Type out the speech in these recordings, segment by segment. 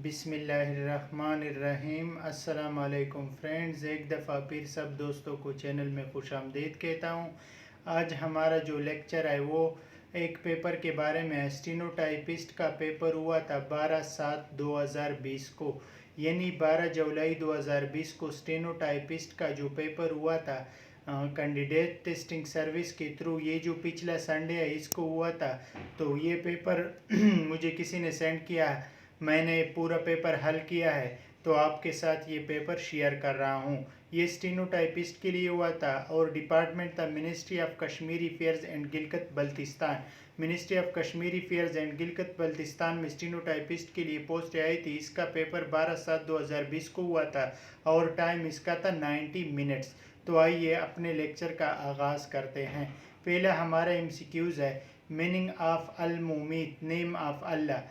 बिस्मिल्लाहिर्रहमानिर्रहीम। अस्सलाम वालेकुम फ्रेंड्स, एक दफ़ा फिर सब दोस्तों को चैनल में खुशामदीद कहता हूँ। आज हमारा जो लेक्चर है वो एक पेपर के बारे में है। स्टेनोटाइपिस्ट का पेपर हुआ था 12/7/2020 को, यानी 12 जुलाई 2020 को स्टेनोटाइपिस्ट का जो पेपर हुआ था कैंडिडेट टेस्टिंग सर्विस के थ्रू, ये जो पिछला संडे है इसको हुआ था। तो ये पेपर मुझे किसी ने सेंड किया, मैंने पूरा पेपर हल किया है तो आपके साथ ये पेपर शेयर कर रहा हूँ। ये स्टेनोटाइपिस्ट के लिए हुआ था और डिपार्टमेंट था ministry of Kashmiri affairs and Gilgit Baltistan. Ministry of Kashmiri affairs and Gilgit Baltistan में स्टेनोटाइपिस्ट के लिए पोस्ट आई थी। इसका पेपर 12/7/2020 को हुआ था और टाइम इसका था 90 मिनट्स। तो आइए अपने लेक्चर का आगाज़ करते हैं। पहला हमारा MCQs है। Meaning of Al Mumit, name of Allah.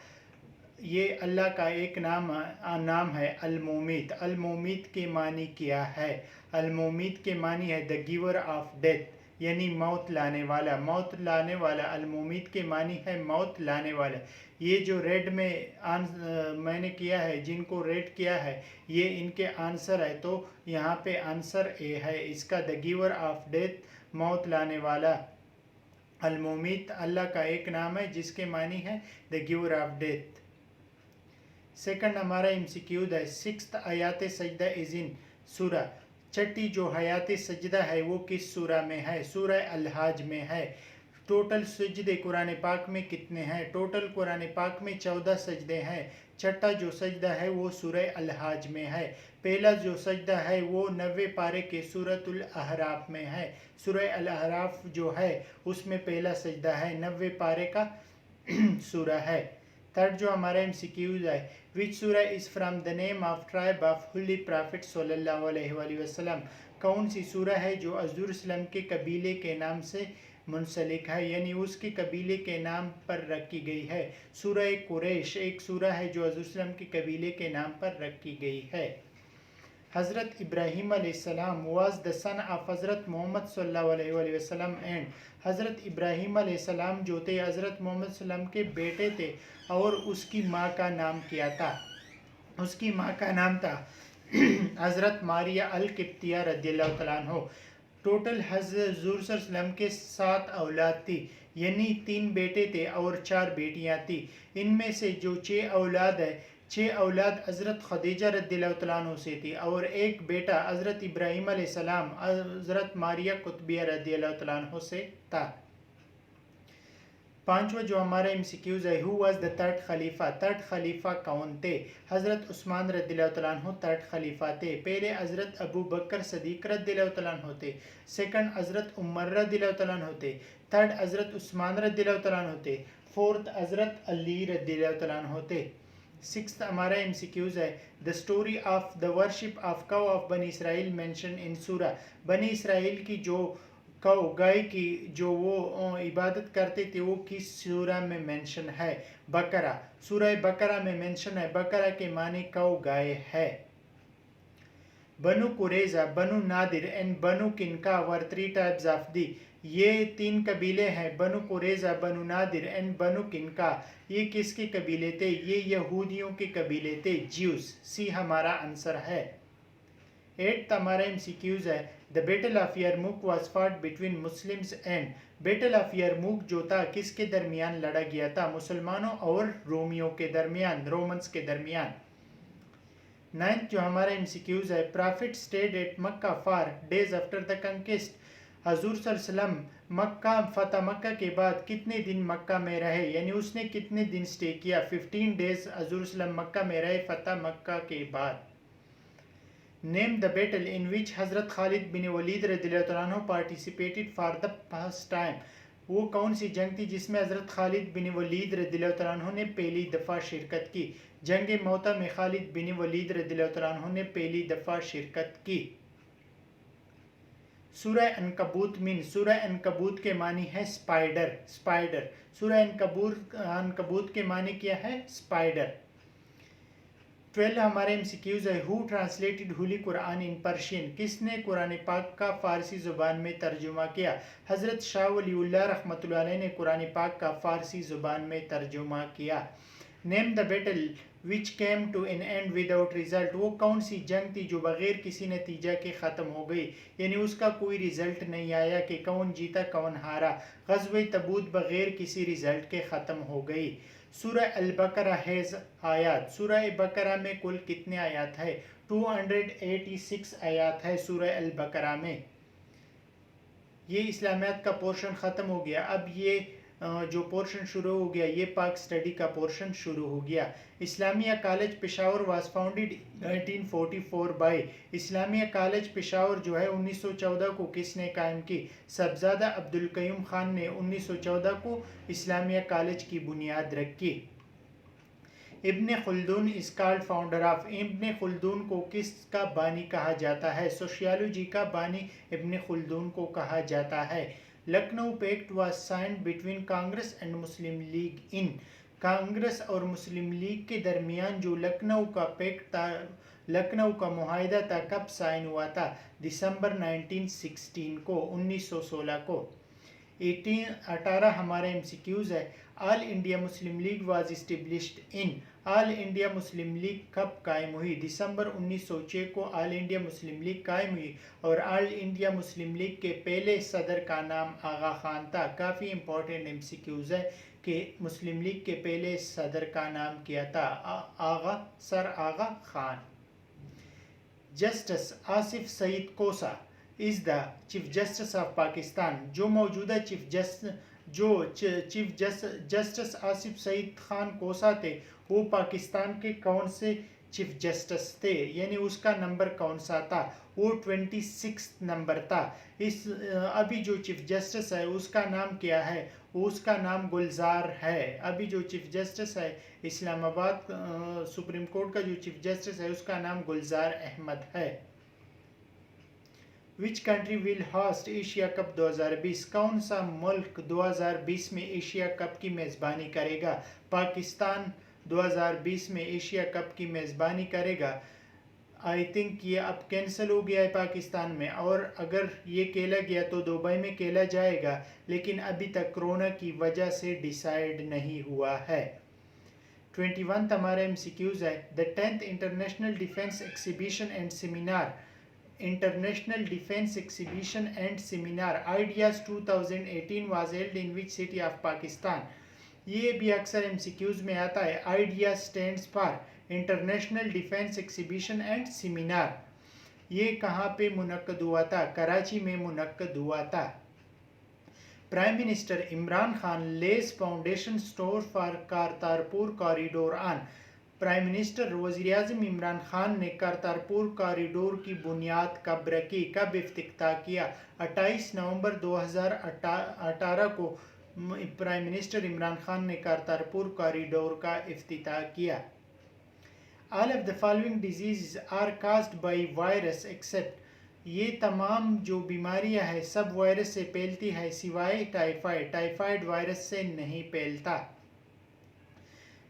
ये अल्लाह का एक नाम है अल-मुमीत। अल-मुमीत के मानी क्या है? अल-मुमीत के मानी है द गिवर ऑफ डेथ, यानी मौत लाने वाला। मौत लाने वाला अल-मुमीत के मानी है मौत लाने वाला। ये जो रेड में मैंने किया है, जिनको रेड किया है ये इनके आंसर है। तो यहाँ पे आंसर ए है इसका, द गिवर ऑफ डेथ, मौत लाने वाला। अल-मुमीत अल्लाह का एक नाम है जिसके मानी है the giver of death. Second हमारा MCQ है। सिक्स्थ आयात सजदा इज इन सूरा। छठी जो हयात सजदा है वो किस सूरा में है? सूरा अल-हज में है। टोटल सजदे कुरान पाक में कितने हैं? टोटल कुरान पाक में 14 सजदे हैं। छठा जो सजदा है वो सूरह अल-हज में है। पहला जो सजदा है वो 90 पारे के सूरतुल अहराफ में है। सूरह अल-अहराफ जो है उसमें पहला सजदा है, 90 पारे का सूरा है। थर्ड जो हमारा MCQs है, विच सूरा is from the name of tribe of holy prophet सल्लल्लाहु अलैहि वसल्लम। कौन सी सूरा है जो हज़रत सल्लम के कबीले के नाम से मुंसलिक है, यानी उसके कबीले के नाम पर रखी गई है? सूरा कुरैश एक सूरा है जो हज़रत सल्लम के कबीले के नाम पर रखी गई है। हज़रत इब्राहीम अलैहिस्सलाम वाज द सन ऑफ हज़रत मोहम्मद सल्लल्लाहु अलैहि वसल्लम एंड। हज़रत इब्राहीम अलैहिस्सलाम जो थे हज़रत मोहम्मद सल्लम के बेटे थे और उसकी माँ का नाम क्या था? उसकी माँ का नाम था हज़रत मारिया अल किप्तिया रज़ियल्लाहु तआला अन्हा। टोटल हज़रत सल्लम के 7 औलाद थी, यानी 3 बेटे थे और 4 बेटियां थी। इनमें से जो 6 औलाद है, 6 औलाद हज़रत खदीजा रज़ियल्लाहु तआला अन्हा से थी और एक बेटा हज़रत इब्राहीम अलैहिस्सलाम हज़रत मारिया कुतबिया रज़ियल्लाहु तआला अन्हा से था। पांचवा जो हमारा MCQs है, हु वाज द थर्ड खलीफा। थर्ड खलीफा कौन थे? हज़रत उस्मान रज़ियल्लाहु तआला अन्हु थर्ड खलीफा थे। पहले हज़रत अबू बकर सदीक रज़ियल्लाहु तआला अन्हु थे। सेकंड हज़रत उमर रज़ियल्लाहु तआला अन्हु थे। थर्ड हज़रत उस्मान रज़ियल्लाहु तआला अन्हु थे। फोर्थ हज़रत अली रज़ियल्लाहु तआला अन्हु थे। सिक्स्थ हमारा MCQs है, the story of the worship of cow of बनी इसराइल मेंशन इन सूरा। बनी इसराइल की जो काउ गाय की जो वो इबादत करते थे वो किस सूरा में मेंशन है? बकरा। सूरह बकरा में मेंशन है। बकरा के माने काउ गाय है। बनु कुरैज़ा, बनु नादिर एंड बनु किनका वर 3 टाइप्स ऑफ दी। ये 3 कबीले हैं, बनु कुरैज़ा, बनु नादिर एंड बनु किनका। ये किसके कबीले थे? ये यहूदियों के कबीले थे, ज्यूस। सी हमारा आंसर है। 8th हमारा MCQs है, the battle of Yarmuk was fought between Muslims and. Battle of Yarmuk जो था किसके दरमियान लड़ा गया था? मुसलमानों और रोमियों के दरमियान, रोमन्स के दरमियान। 9th जो हमारा MCQs है, profit stayed at Mecca for days after the conquest. हजूर सल्लम मक्का फतह मक्का के बाद कितने दिन मक्का में रहे, यानी उसने कितने दिन स्टे किया? 15 डेज हजूर सल्लम मक्का में रहे फतह मक्का के बाद। नेम द बैटल इन विच हज़रत खालिद बिन वलीद रज़ियल्लाहु तआला अन्हु participated for the first time. वो कौन सी जंग थी जिसमें हज़रत खालिद बिन वलीद रज़ियल्लाहु तआला अन्हु ने पहली दफ़ा शिरकत की? जंग मौता में खालिद बिन वलीद रज़ियल्लाहु तआला अन्हु ने पहली दफ़ा शिरकत की। सूरह अनकबूत मीन। सूरह अनकबूत के मानी है स्पाइडर, स्पाइडर। सूरह अनकबूत के मानी क्या है? स्पाइडर। 12 हमारे MCQs है, who translated Holi Quran in Persian. किसने कुरान पाक का फ़ारसी ज़ुबान में तर्जुमा किया? हज़रत शाह वलीउल्लाह रहमतुल्लाह अलैह ने कुरान पाक का फ़ारसी ज़ुबान में तर्जुमा किया। Name the battle which came to an end without result, वो कौन सी जंग थी जो बगैर किसी नतीजा के ख़त्म हो गई, यानी उसका कोई रिजल्ट नहीं आया कि कौन जीता कौन हारा। ग़ज़वे तबूत बगैर किसी रिजल्ट के ख़त्म हो गई। सूरह अल बकरा हैज़ आयात, सूरह बकरा में कुल कितने आयात है? 286 आयात है सूरह अल बकरा में। ये इस्लामियात का पोर्शन ख़त्म हो गया। अब ये जो पोर्शन शुरू हो गया ये पाक स्टडी का पोर्शन शुरू हो गया। Islamia college Peshawar was founded 1944 by, Islamia college Peshawar जो है 1914 को किसने कायम की? सबजादा अब्दुल कयूम खान ने 1914 को इस्लामिया कॉलेज की बुनियाद रखी। इब्ने खुल्दून इज कॉल्ड फाउंडर ऑफ, इब्ने खुल्दून को किसका बानी कहा जाता है? सोशियोलॉजी का बानी इब्ने खुल्दून को कहा जाता है। Lucknow pact was signed between Congress and Muslim League in, Congress और मुस्लिम लीग के दरमियान जो लखनऊ का पैक्ट था, लखनऊ का मुआहिदा था, कब साइन हुआ था? दिसंबर 1916 को, 1916 को। 18 हमारे एमसीक्यूज है। All India Muslim league was established in, all India Muslim league कब कायम हुई? दिसंबर 1906 को ऑल इंडिया मुस्लिम लीग कायम हुई और ऑल इंडिया मुस्लिम लीग के पहले सदर का नाम आगा खान था। काफ़ी इंपॉर्टेंट एमसीक्यूज है कि मुस्लिम लीग के पहले सदर का नाम क्या था? सर आगा खान। जस्टिस आसिफ सईद कोसा is the chief justice of Pakistan, जो मौजूदा चीफ जस्टिस आसिफ सईद खान कोसा थे वो पाकिस्तान के कौन से चीफ जस्टिस थे, यानी उसका नंबर कौन सा था? वो 26 नंबर था। इस अभी जो चीफ जस्टिस है उसका नाम क्या है? उसका नाम गुलजार है। अभी जो चीफ जस्टिस है इस्लामाबाद सुप्रीम कोर्ट का जो चीफ जस्टिस है उसका नाम गुलजार अहमद है। Which country will host Asia cup 2020, कौन सा मुल्क 2020 में एशिया कप की मेज़बानी करेगा? पाकिस्तान 2020 में एशिया कप की मेज़बानी करेगा। आई थिंक ये अब कैंसिल हो गया है पाकिस्तान में, और अगर ये खेला गया तो दुबई में खेला जाएगा, लेकिन अभी तक कोरोना की वजह से डिसाइड नहीं हुआ है। 21 हमारे एमसीक्यूज है। The 10th international defence exhibition and seminar, international defence exhibition and seminar ideas 2018 was held in which city of Pakistan. ये भी अक्सर एमसीक्यूज में आता है। Idea stands for international defence exhibition and seminar. ये कहाँ पे मुनक्कद हुआ था? कराची में मुनक्कद हुआ था। Prime minister Imran Khan less foundation store for Kartarpur corridor on, prime minister वज़ीर आज़म इमरान खान ने करतारपुर कॉरिडोर की बुनियाद कब रखी, कब इफ्तिताह किया? 28 नवंबर 2018 को प्राइम मिनिस्टर इमरान खान ने करतारपुर कॉरिडोर का इफ्तिताह किया। All of the following disease are caused by virus except, ये तमाम जो बीमारियां हैं सब वायरस से फैलती है सिवाय टाइफाइड, टाइफाइड वायरस से नहीं फैलता।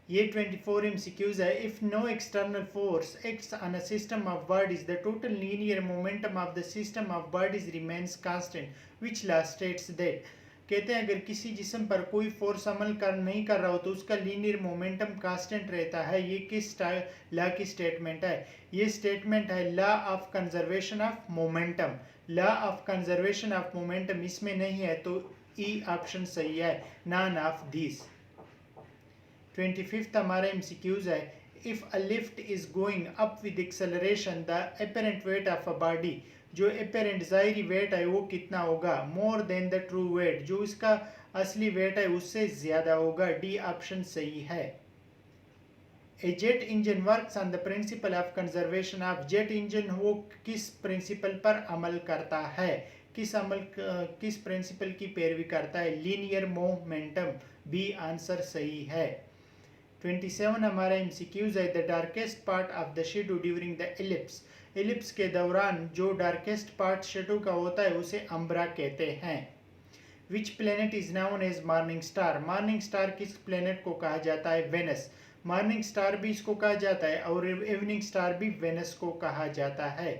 ये 24 एमसीक्यूज है। If no external force acts on a system of bodies the total linear momentum of the system of bodies remains constant, which law states that, कहते हैं अगर किसी जिस्म पर कोई फोर्स अमल नहीं कर रहा हो तो उसका लीनियर मोमेंटम कांस्टेंट रहता है। ये किस लॉ की स्टेटमेंट है? ये स्टेटमेंट है law of conservation of momentum. Law of conservation of momentum इसमें नहीं है तो ई ऑप्शन सही है, नॉन ऑफ दिस। 25 हमारा एमसीक्यूज है। If a lift is going up with acceleration the apparent weight of a body, जो अपेरेंट ज़ाहिरी वेट है वो कितना होगा? More than the true weight, जो इसका असली वेट है उससे ज़्यादा होगा। डी ऑप्शन सही है। A jet engine works on the principle of conservation of, jet engine वो किस प्रिंसिपल पर अमल करता है? किस प्रिंसिपल की पैरवी करता है? Linear momentum. बी आंसर सही है। 27 हमारा एमसीक्यूज है। The darkest part of the shadow during the ellipse, ellipse के दौरान जो डार्केस्ट पार्ट शेडो का होता है उसे अम्ब्रा कहते हैं। Which planet is known as morning star, morning star किस प्लेनेट को कहा जाता है? वेनस। मॉर्निंग स्टार भी इसको कहा जाता है और इवनिंग स्टार भी वेनस को कहा जाता है।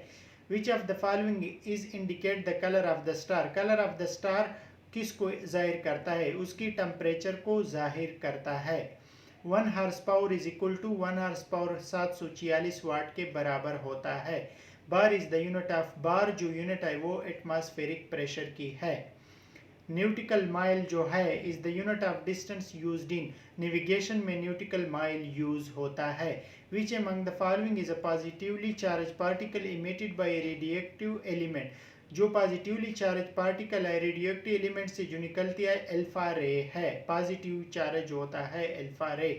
Which of the following is indicate the colour of the star, colour of the star किसको जाहिर करता है? उसकी टेम्परेचर को जाहिर करता है। 1 horsepower is equal to 1 horsepower 746 watt के बराबर होता है। Bar is the unit of, bar जो यूनिट है वो एटमॉस्फेरिक प्रेशर की है। न्यूटिकल माइल जो है is the unit of distance used in navigation में न्यूटिकल माइल यूज होता है। Which among the following is a positively charged particle emitted by radioactive element, जो पॉजिटिवली चार्ज पार्टिकल है रेडियो एक्टिव एलिमेंट से जो निकलती है अल्फा रे है, पॉजिटिव चार्ज होता है अल्फा रे।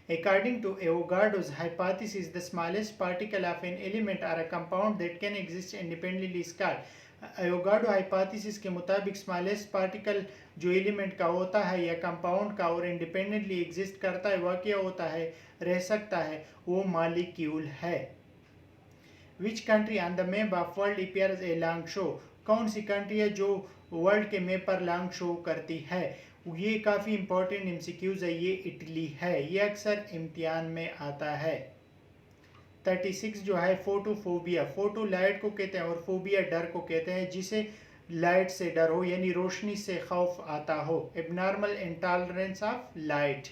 According to Avogadro's hypothesis, the smallest particle of an element or a compound that can exist independently is called, Avogadro hypothesis के मुताबिक स्मॉलेस्ट पार्टिकल जो एलिमेंट का होता है या कंपाउंड का और इंडिपेंडेंटली एग्जिस्ट करता है, वह क्या होता है, रह सकता है, वो मॉलिक्यूल है। Which country on the map of world appears a long show, कौन सी कंट्री है जो वर्ल्ड के मैप पर लॉन्ग शो करती है। ये काफ़ी इंपॉर्टेंट एमसीक्यूज है, ये इटली है, ये अक्सर इम्तिहान में आता है। 36 जो है फोटोफोबिया, फोटो लाइट को कहते हैं और फोबिया डर को कहते हैं, जिसे लाइट से डर हो यानी रोशनी से खौफ आता हो, abnormal intolerance of light.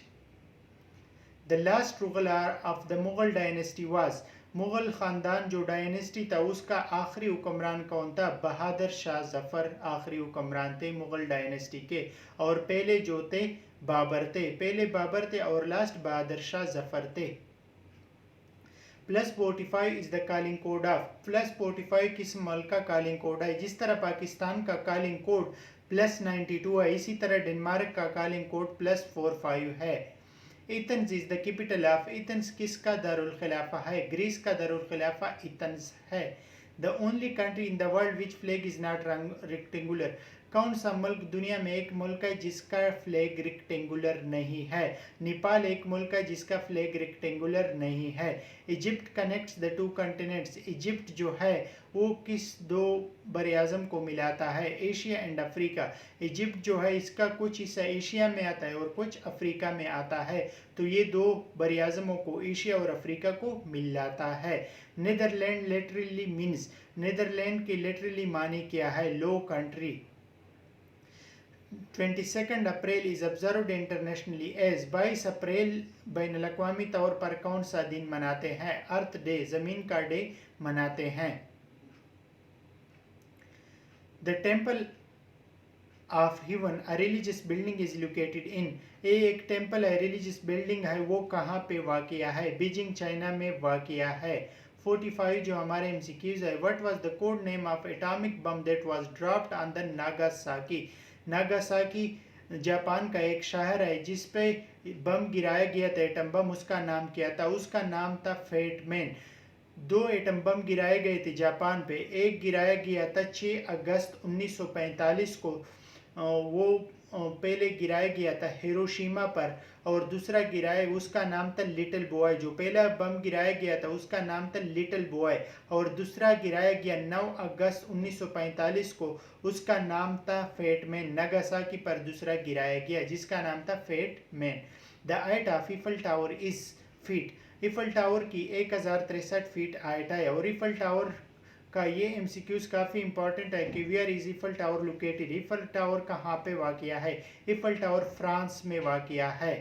The last ruler of the Mughal dynasty was, Mughal ख़ानदान जो डायनेस्टी था उसका आखिरी हुक्मरान कौन था, बहादुर शाह जफ़र आखिरी हुक्मरान थे मुगल डायनेस्टी के, और पहले जो थे बाबर थे, पहले बाबर थे और लास्ट बहादुर शाह जफ़र थे। +45 is the calling code of, +45 किस मुल्क का कॉलिंग कोड है। जिस तरह पाकिस्तान का कॉलिंग कोड +92 है, इसी तरह डेनमार्क का कॉलिंग कोड +45 है। Athens is the capital of, Athens किसका दारुल खिलाफा है, ग्रीस का दारुल खिलाफा एथेंस है। The only country in the world which flag is not rectangular, कौन सा मुल्क दुनिया में एक मुल्क है जिसका फ्लैग रेक्टेंगुलर नहीं है, नेपाल एक मुल्क है जिसका फ्लैग रेक्टेंगुलर नहीं है। Egypt connects the 2 continents, Egypt जो है वो किस 2 बरआज़म को मिलाता है, एशिया एंड अफ्रीका। इजिप्ट जो है इसका कुछ हिस्सा एशिया में आता है और कुछ अफ्रीका में आता है, तो ये 2 बरआज़मों को एशिया और अफ्रीका को मिलाता है। नीदरलैंड लिटरली मीन्स, नीदरलैंड के लिटरली मानी क्या है, low country. 22 April is observed internationally as, 22 April बैनुल-अक़वामी तौर पर कौन सा दिन मनाते हैं, अर्थ डे, ज़मीन का डे मनाते हैं। The temple of haven a religious building is located इन, एक टेम्पल है रिलीजियस बिल्डिंग है वो कहाँ पे वाक़िया है, बीजिंग चाइना में वाक़िया है। 45 जो हमारे एमसीक्यूज है, what was the code name of atomic bomb that was dropped on the Nagasaki, Nagasaki Japan का एक शहर है जिस पे बम गिराया गया था, एटम बम, उसका नाम क्या था, उसका नाम था फेट मैन। 2 एटम बम गिराए गए थे जापान पे, एक गिराया गया था 6 अगस्त 1945 को, वो पहले गिराया गया था हिरोशिमा पर, और दूसरा गिराया उसका नाम था लिटिल बॉय, जो पहला बम गिराया गया था उसका नाम था लिटिल बॉय, और दूसरा गिराया गया 9 अगस्त 1945 को, उसका नाम था फेट मैन। नागासाकी पर दूसरा गिराया गया जिसका नाम था fat man. The height of Eiffel tower is feet, Eiffel tower की 1063 फीट हाइट है, और ईफल टावर का ये एमसीक्यूज काफ़ी इंपॉर्टेंट है कि where is Eiffel tower located, Eiffel tower कहाँ पे वाक़िया है, ईफल टावर फ्रांस में वाक़िया है।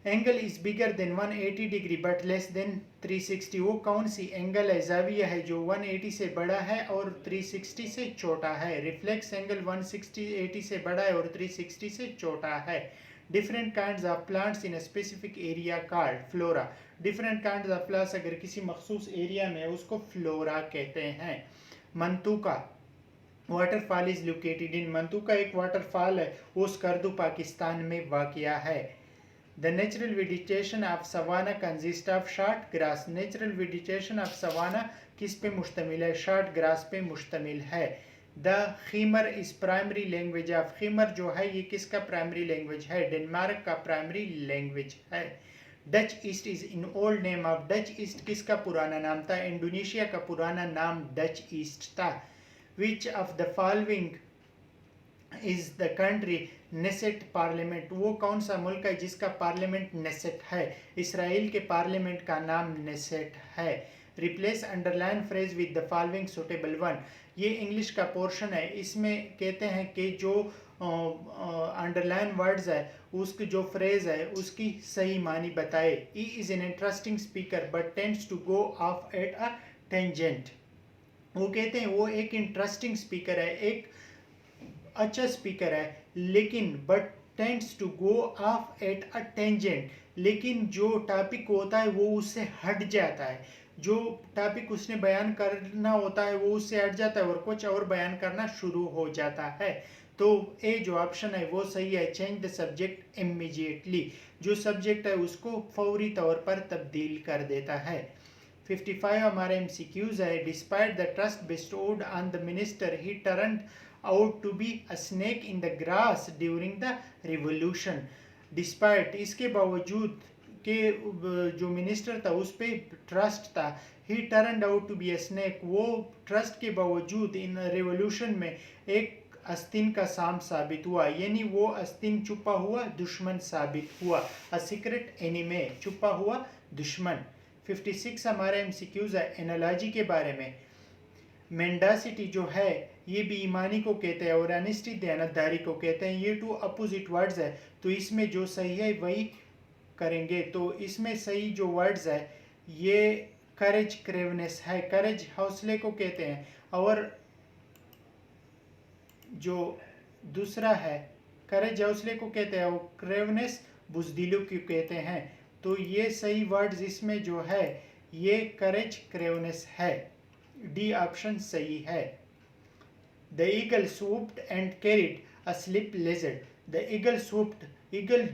Angle is bigger than 180 degree but less than 360, वो कौन सी एंगल है, जाविया है जो 180 से बड़ा है और 360 से छोटा है। रिफ्लेक्स एंगल 180 से बड़ा है और 360 से छोटा है। Different kinds of plants in a specific area called flora, different kinds of plants अगर किसी मखसूस एरिया में उसको फ्लोरा कहते हैं। Manthoka waterfall is located in, Manthoka एक वाटरफॉल है वो स्कर्दू पाकिस्तान में वाक़िया है। The natural vegetation of savanna consist of short grass, natural vegetation of savanna किस पे मुश्तमिल है, शॉर्ट ग्रास पे मुश्तमिल है। The Khmer is primary language of, खीमर जो है ये किसका प्राइमरी लैंग्वेज है, डेनमार्क का प्राइमरी लैंग्वेज है। Dutch east is in old name of, Dutch east किसका पुराना नाम था, इंडोनेशिया का पुराना नाम डच ईस्ट था। विच of the following is the country Knesset parliament, वो कौन सा मुल्क है जिसका पार्लियामेंट नेसेट है, इसराइल के पार्लियामेंट का नाम नेसेट है। Replace underline phrase with the following suitable one, ये इंग्लिश का पोर्शन है, इसमें कहते हैं कि जो अंडरलाइन वर्ड्स है उसकी जो फ्रेज है उसकी सही मानी बताए। He is an interesting speaker but tends to go off at a tangent. वो कहते हैं वो एक इंटरेस्टिंग स्पीकर है, एक अच्छा स्पीकर है, लेकिन but tends to go off at a tangent, लेकिन जो टॉपिक होता है वो उससे हट जाता है, जो टॉपिक उसने बयान करना होता है वो उससे हट जाता है और कुछ और बयान करना शुरू हो जाता है। तो ए जो ऑप्शन है वो सही है, चेंज द सब्जेक्ट इमीडिएटली, जो सब्जेक्ट है उसको फौरी तौर पर तब्दील कर देता है। 55 हमारे एमसीक्यूज है। Despite the trust bestowed on the minister he turned out to be a snake in the grass during the revolution. Despite इसके बावजूद के जो मिनिस्टर था उस पर ट्रस्ट था, he turned out to be a snake, वो ट्रस्ट के बावजूद इन रिवोल्यूशन में एक अस्तीन का सांप साबित हुआ, यानी वो अस्तीन छुपा हुआ दुश्मन साबित हुआ। अ सीक्रेट एनिमे, छुपा हुआ दुश्मन। 56 हमारे एमसीक्यूज है एनालॉजी के बारे में। मेंडासिटी जो है ये बेईमानी को कहते हैं और अनिष्टि दयानतदारी को कहते हैं। ये टू अपोजिट वर्ड्स है, तो इसमें जो सही है वही करेंगे। तो इसमें सही जो वर्ड्स है ये करेज क्रेवनेस है। करेज हौसले को कहते हैं और जो दूसरा है करेज हौसले को कहते हैं और क्रेवनेस बुजदिलों को कहते हैं। तो ये सही वर्ड्स इसमें जो है ये करेज क्रेवनेस है, डी ऑप्शन सही है। The eagle swooped and carried a sleep lizard. The eagle swooped, eagle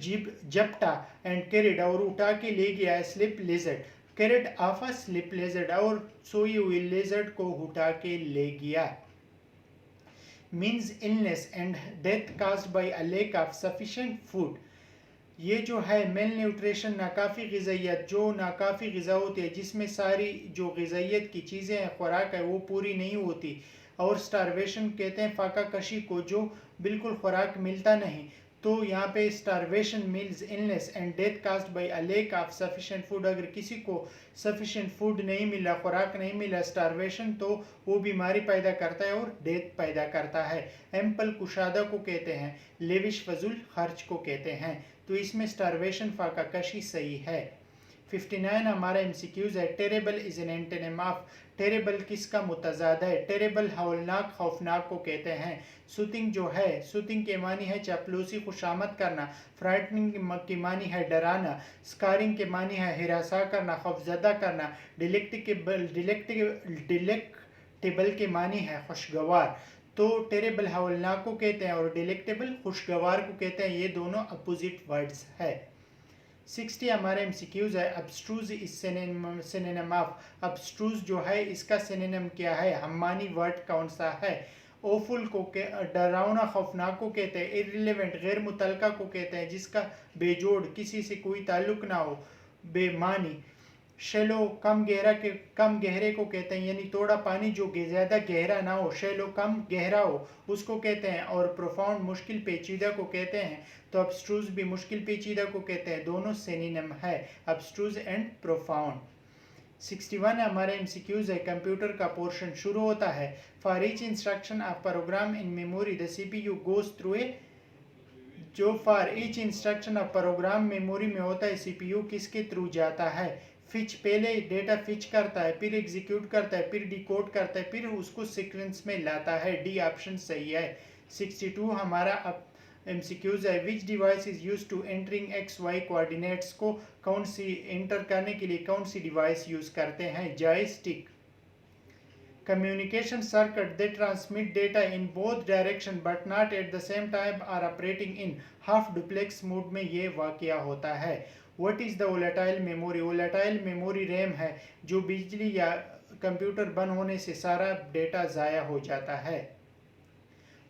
जपटा एंड carried और उठा के ले गया slip lizard, carried off a sleep lizard और सोई हुई लिजर्ड को उठा के ले गया। Means illness and death caused by a lack of sufficient food. ये जो है मेल न्यूट्रिशन, नाकाफ़ी ग़िज़ाइयत, जो नाकाफ़ी ग़िज़ा होती है जिसमें सारी जो ग़िज़ाइयत की चीज़ें हैं खुराक है वो पूरी नहीं होती, और स्टारवेशन कहते हैं फाका कशी को, जो बिल्कुल खुराक मिलता नहीं। तो यहाँ पे starvation means illness and death caused by a lack of sufficient food, अगर किसी को सफिशिएंट फूड नहीं मिला, खुराक नहीं मिला, स्टारवेशन, तो वो बीमारी पैदा करता है और डेथ पैदा करता है। एम्पल कुशादा को कहते हैं, लेविश फजूल खर्च को कहते हैं। तो इसमें स्टारवेशन फाका कशी सही है। 59 हमारा एमसीक्यूज है। Terrible is an antonym of, terrible किसका मुतजाद है? टेरेबल हौलनाक, खौफनाक को कहते हैं। सूथिंग जो है, सूथिंग के मानी है चापलूसी, खुशामद करना। फ्राइटनिंग की मानी है डराना। स्कारिंग के मानी है हिरासा करना, खौफजदा करना। डिलेक्टेबल के मानी है खुशगवार। तो टेरेबल हौलनाक को कहते हैं और डिलेक्टेबल खुशगवार को कहते हैं, ये दोनों अपोजिट वर्ड्स है। 60 हमारे एमसीक्यूज है। अब्स्ट्रूज इज सिनोनिम ऑफ, अब्स्ट्रूज जो है इसका सिनोनिम क्या है? हम्मानी वर्ड कौन सा है? ओफुल को डरावना, खौफनाक को कहते हैं। इररिलेवेंट, गैर मुतलका को कहते हैं जिसका बेजोड़, किसी से कोई ताल्लुक ना हो, बेमानी। शैलो, कम गहरे को कहते हैं, यानी थोड़ा पानी जो ज़्यादा गहरा ना हो, शैलो कम गहरा हो उसको कहते हैं। और प्रोफाउंड, मुश्किल पेचीदा को कहते हैं। तो अब्स्ट्रूज भी मुश्किल पेचीदा को कहते हैं, दोनों सिनोनिम है, अब्स्ट्रूज एंड प्रोफाउंड। 61 हमारे एमसीक्यूज है। कंप्यूटर का पोर्शन शुरू होता है। For each instruction of program in memory the CPU goes through a, जो for each instruction of program memory में होता है सीपीयू किसके थ्रू जाता है? फिच, पहले डेटा फिच करता है, फिर एग्जीक्यूट करता है, फिर डिकोड करता है, फिर उसको सीक्वेंस में लाता है, डी ऑप्शन सही है। 62 हमारा एमसीक्यूज है। Which device is use to entering X Y coordinates, को कौन सी एंटर करने के लिए कौन सी डिवाइस यूज करते हैं? Joystick. Communication circuit they transmit data in both direction but not at the same time are operating in half duplex mode में ये वाकया होता है। What is the volatile memory? Volatile memory RAM है जो बिजली या कंप्यूटर बंद होने से सारा डेटा ज़ाया हो जाता है।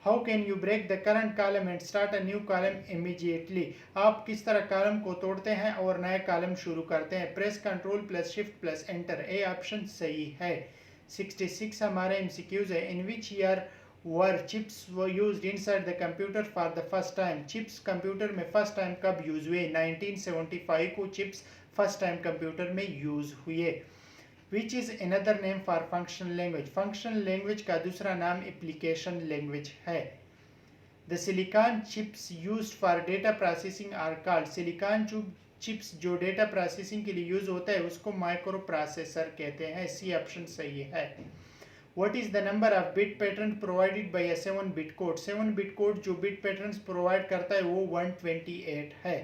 How can you break the current column and start a new column immediately? आप किस तरह कॉलम को तोड़ते हैं और नया कॉलम शुरू करते हैं? Press control plus shift plus enter, A option सही है। 66 हमारे एमसीक्यूज है। In which year were chips used inside the computer for the first time? Chips computer में फर्स्ट टाइम कब यूज हुए? 1975 को चिप्स फर्स्ट टाइम कंप्यूटर में use हुए। Which is another name for functional language? Functional language का दूसरा नाम application language है। The silicon chips used for data processing are called, silicon chips जो डेटा प्रोसेसिंग के लिए यूज होता है उसको माइक्रो प्रोसेसर कहते हैं। सी ऑप्शन सही है। What is the number of bit pattern provided by a 7-bit code? 7-bit code जो bit patterns provide करता है वो 128 है।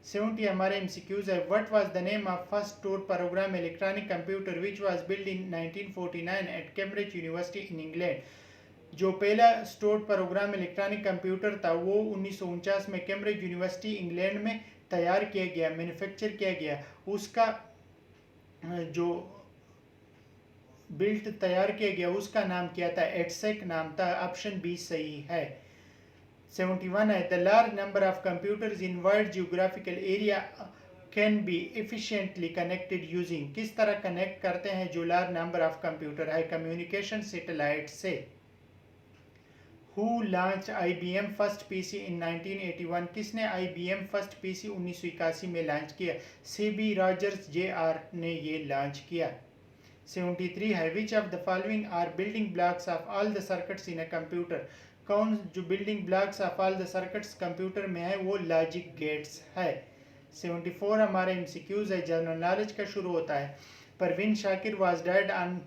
70 हमारे MCQs है। What was the name of first Tor program electronic computer which was built in 1949 at Cambridge University in England? जो पहला stored program electronic computer था वो 1949 में कैम्ब्रिज यूनिवर्सिटी इंग्लैंड में तैयार किया गया, मैन्युफैक्चर किया गया। उसका जो बिल्ट तैयार किया गया उसका नाम क्या था? एटसेक नाम था। ऑप्शन बी सही है। 71 है। The large number of computers in wide geographical area can be efficiently connected using, किस तरह कनेक्ट करते हैं जो लार्ज नंबर ऑफ कंप्यूटर है? कम्युनिकेशन सैटेलाइट से। Who launched IBM first PC in 1981? किसने IBM फर्स्ट पीसी 1981 में लॉन्च किया? सीबी रॉजर्स JR ने ये लॉन्च किया। 73 है। Which of the following are building blocks of all the circuits in a computer? कौन जो building blocks of all the circuits computer में है वो लॉजिक गेट्स है। 74 हमारे MCQs है, जनरल नॉलेज का शुरू होता है। Parveen Shakir was died on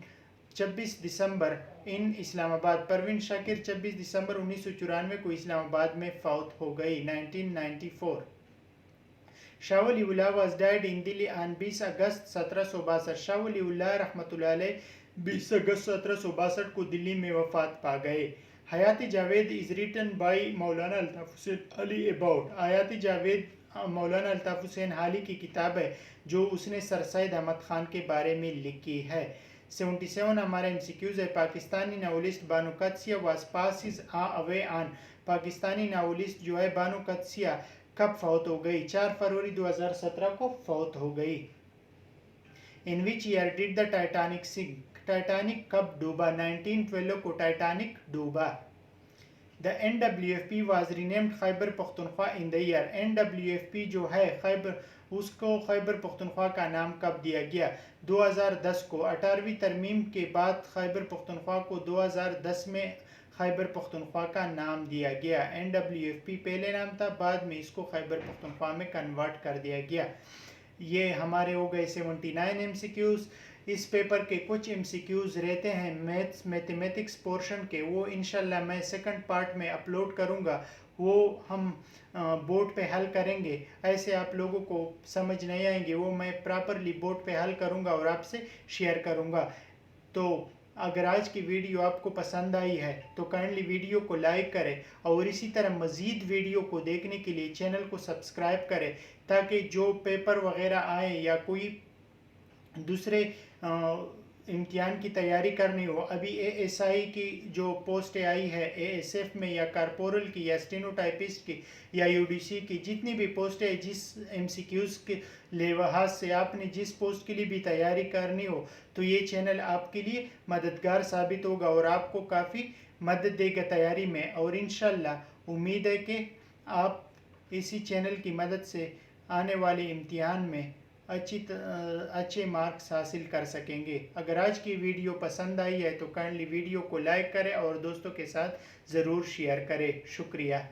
26 दिसंबर इन इस्लामाबाद। परवीन शाकिर 26 दिसंबर 1994 को इस्लामाबाद में फौत हो गई। 1994। Shah Waliullah was died in Delhi on 20 अगस्त 1762। शाह वलीउल्लाह रहमतुल्लाह अलैह 20 अगस्त 1762 को दिल्ली में वफात पा गए। हयाती Javed is written by Maulana Altaf Hussain Ali about. हयाती जावेद मौलाना अल्ताफ हुसैन हाली की किताब है जो उसने सर सैयद अहमद खान के बारे में लिखी है। 77 हमारे MCQs है। Pakistani novelist Bano Qudsia was passed away on. Pakistani novelist जो है बानो कदसिया कब फौत हो गई? 4 फरवरी 2017 को फौत हो गई। In which year did the Titanic sink? Titanic कब डूबा? 1912 को टाइटैनिक डूबा। The NWFP was renamed Khyber Pakhtunkhwa in the year. NWFP जो है खैबर, उसको खैबर पख्तूनख्वा का नाम कब दिया गया? 2010 को। 18वीं तरमीम के बाद खैबर पख्तूनख्वा को 2010 में खैबर पख्तूनख्वा का नाम दिया गया। NWFP पहले नाम था, बाद में इसको खैबर पख्तूनख्वा में कन्वर्ट कर दिया गया। ये हमारे हो गए 79 MCQs। इस पेपर के कुछ MCQs रहते हैं मैथमेटिक्स पोर्शन के, वो इंशाल्लाह मैं सेकंड पार्ट में अपलोड करूँगा, वो हम बोर्ड पे हल करेंगे। ऐसे आप लोगों को समझ नहीं आएंगे, वो मैं प्रॉपरली बोर्ड पे हल करूँगा और आपसे शेयर करूँगा। तो अगर आज की वीडियो आपको पसंद आई है तो काइंडली वीडियो को लाइक करें और इसी तरह मज़ीद वीडियो को देखने के लिए चैनल को सब्सक्राइब करें, ताकि जो पेपर वगैरह आए या कोई दूसरे इम्तिहान की तैयारी करनी हो। अभी ASI की जो पोस्ट आई है ASF में, या कारपोरल की, या स्टेनोटाइपिस्ट की, या UDC की, जितनी भी पोस्ट है, जिस MCQs के लिहाज से आपने जिस पोस्ट के लिए भी तैयारी करनी हो तो ये चैनल आपके लिए मददगार साबित होगा और आपको काफ़ी मदद देगा तैयारी में। और इंशाल्लाह उम्मीद है कि आप इसी चैनल की मदद से आने वाले इम्तिहान में अच्छे मार्क्स हासिल कर सकेंगे। अगर आज की वीडियो पसंद आई है तो काइंडली वीडियो को लाइक करें और दोस्तों के साथ ज़रूर शेयर करें। शुक्रिया।